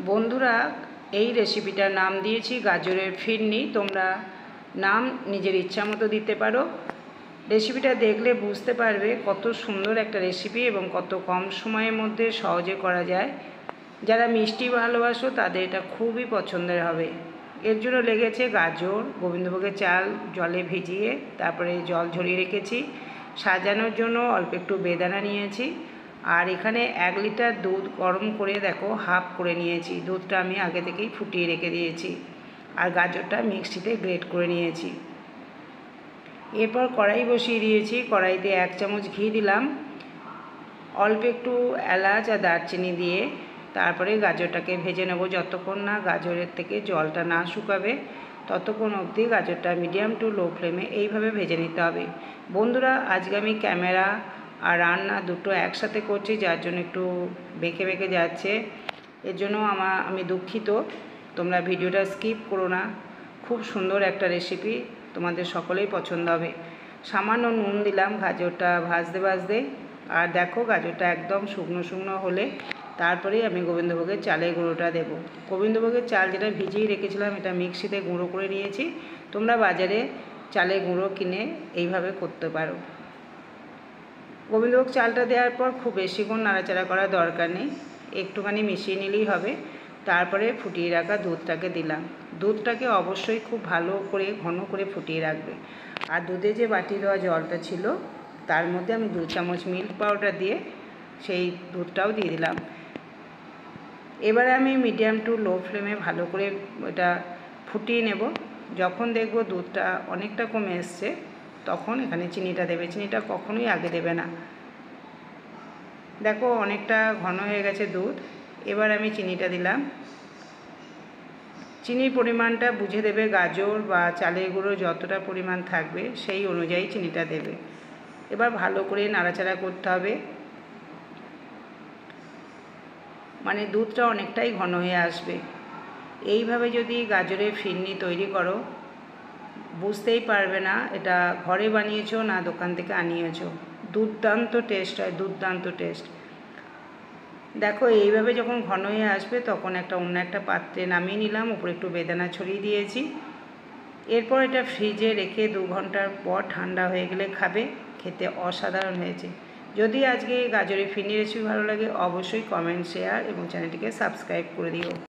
বন্ধুরা, এই রেসিপিটার নাম দিয়েছি গাজরের ফিরনি। তোমরা নাম নিজের ইচ্ছা মতো দিতে পারো। রেসিপিটা দেখলে বুঝতে পারবে কত সুন্দর একটা রেসিপি এবং কত কম সময়ের মধ্যে সহজে করা যায়। যারা মিষ্টি ভালোবাসো তাদের এটা খুবই পছন্দের হবে। এর জন্য লেগেছে গাজর, গোবিন্দভোগের চাল জলে ভিজিয়ে তারপরে জল ঝরিয়ে রেখেছি। সাজানোর জন্য অল্প একটু বেদানা নিয়েছি। আর এখানে 1 লিটার দুধ গরম করে দেখো হাফ করে নিয়েছি। দুধটা আমি আগে থেকেই ফুটিয়ে রেখে দিয়েছি। আর গাজরটা মিক্সিতে গ্রেট করে নিয়েছি। এরপর কড়াই বসিয়ে দিয়েছি। কড়াইতে 1 চামচ ঘি দিলাম, অল্প একটু এলাচ আর দারচিনি দিয়ে তারপরে গাজরটাকে ভেজে নেব। যতক্ষণ না গাজরের থেকে জলটা না শুকাবে ততক্ষণ অবধি গাজরটা মিডিয়াম টু লো ফ্লেমে এইভাবে ভেজে নিতে হবে। বন্ধুরা, আজকে আমি ক্যামেরা আর রান্না দুটো একসাথে করছি, যার জন্য একটু বেঁকে বেঁকে যাচ্ছে। এর জন্য আমি দুঃখিত। তোমরা ভিডিওটা স্কিপ করো না। খুব সুন্দর একটা রেসিপি, তোমাদের সকলেই পছন্দ হবে। সামান্য নুন দিলাম গাজরটা ভাজতে ভাজতে। আর দেখো গাজরটা একদম শুকনো শুকনো হলে তারপরেই আমি গোবিন্দভোগের চালের গুঁড়োটা দেব। গোবিন্দভোগের চাল যেটা ভিজিয়ে রেখেছিলাম এটা মিক্সিতে গুঁড়ো করে নিয়েছি। তোমরা বাজারে চালের গুঁড়ো কিনে এইভাবে করতে পারো। গোবিন্দভোগ চালটা দেওয়ার পর খুব বেশিক্ষণ নাড়াচাড়া করার দরকার নেই, একটুখানি মিশিয়ে নিলেই হবে। তারপরে ফুটিয়ে রাখা দুধটাকে দিলাম। দুধটাকে অবশ্যই খুব ভালো করে ঘন করে ফুটিয়ে রাখবে। আর দুধে যে বাটি দেওয়া জলটা ছিল তার মধ্যে আমি 2 চামচ মিল্ক পাউডার দিয়ে সেই দুধটাও দিয়ে দিলাম। এবারে আমি মিডিয়াম টু লো ফ্লেমে ভালো করে এটা ফুটিয়ে নেব। যখন দেখব দুধটা অনেকটা কমে এসছে তখন এখানে চিনিটা দেবে। চিনিটা কখনোই আগে দেবে না। দেখো অনেকটা ঘন হয়ে গেছে দুধ। এবার আমি চিনিটা দিলাম। চিনির পরিমাণটা বুঝে দেবে। গাজর বা চালের গুঁড়ো যতটা পরিমাণ থাকবে সেই অনুযায়ী চিনিটা দেবে। এবার ভালো করে নাড়াচাড়া করতে হবে। মানে দুধটা অনেকটাই ঘন হয়ে আসবে। এইভাবে যদি গাজরের ফিরনি তৈরি করো বুঝতেই পারবে না এটা ঘরে বানিয়েছো না দোকান থেকে আনিয়েছো। দুর্দান্ত টেস্ট হয়, দুর্দান্ত টেস্ট। দেখো এইভাবে যখন ঘন হয়ে আসবে তখন অন্য একটা পাত্রে নামিয়ে নিলাম। উপরে একটু বেদানা ছড়িয়ে দিয়েছি। এরপর এটা ফ্রিজে রেখে 2 ঘন্টার পর ঠান্ডা হয়ে গেলে খাবে। খেতে অসাধারণ হয়েছে। যদি আজকে গাজরের ফিরনি রেসিপি ভালো লাগে অবশ্যই কমেন্ট, শেয়ার এবং চ্যানেলটিকে সাবস্ক্রাইব করে দিও।